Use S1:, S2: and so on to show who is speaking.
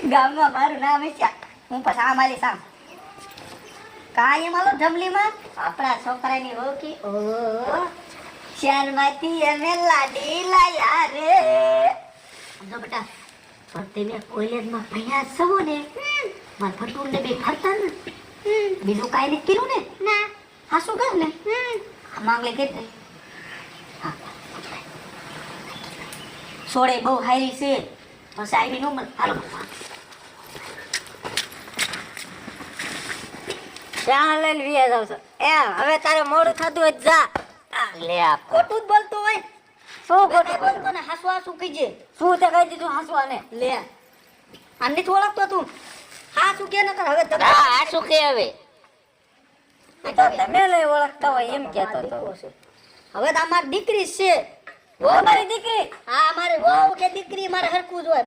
S1: ગામમાં મારું નામ છે હું પછી આ મારી સામ કાંઈ માલો જમલીમાં આપણા છોકરાની હોકી ઓ શરમાતી અમે લાડી લાયા રે જો બેટા પણ તમે કોલેજમાં ભણ્યા છો ને માર ફટુર ને બે ફરતા ને બીજું કાંઈ નથી કર્યું ને ના હા શું કર ને માંગલે કે સોડે બહુ હારી છે પછી આવી નો મત હાલો
S2: ત્યાં લઈને વિયા જાવ છો એમ હવે તારે મોડું થતું હોય જા લે આ
S1: ખોટું જ બોલતો હોય
S2: શું ખોટું
S1: બોલતો ને હસવા શું કીજે
S2: શું તે કહી દીધું હસવાને
S1: લે આને તો ઓળખતો તું હા શું કે નકર હવે તમે
S2: હા આ શું કે હવે તો તમે લઈ ઓળખતા હોય એમ કહેતો તો
S1: હવે તો અમારી દીકરી છે
S2: ઓ મારી દીકરી
S1: હા મારે વહુ કે દીકરી મારે હરખું જ હોય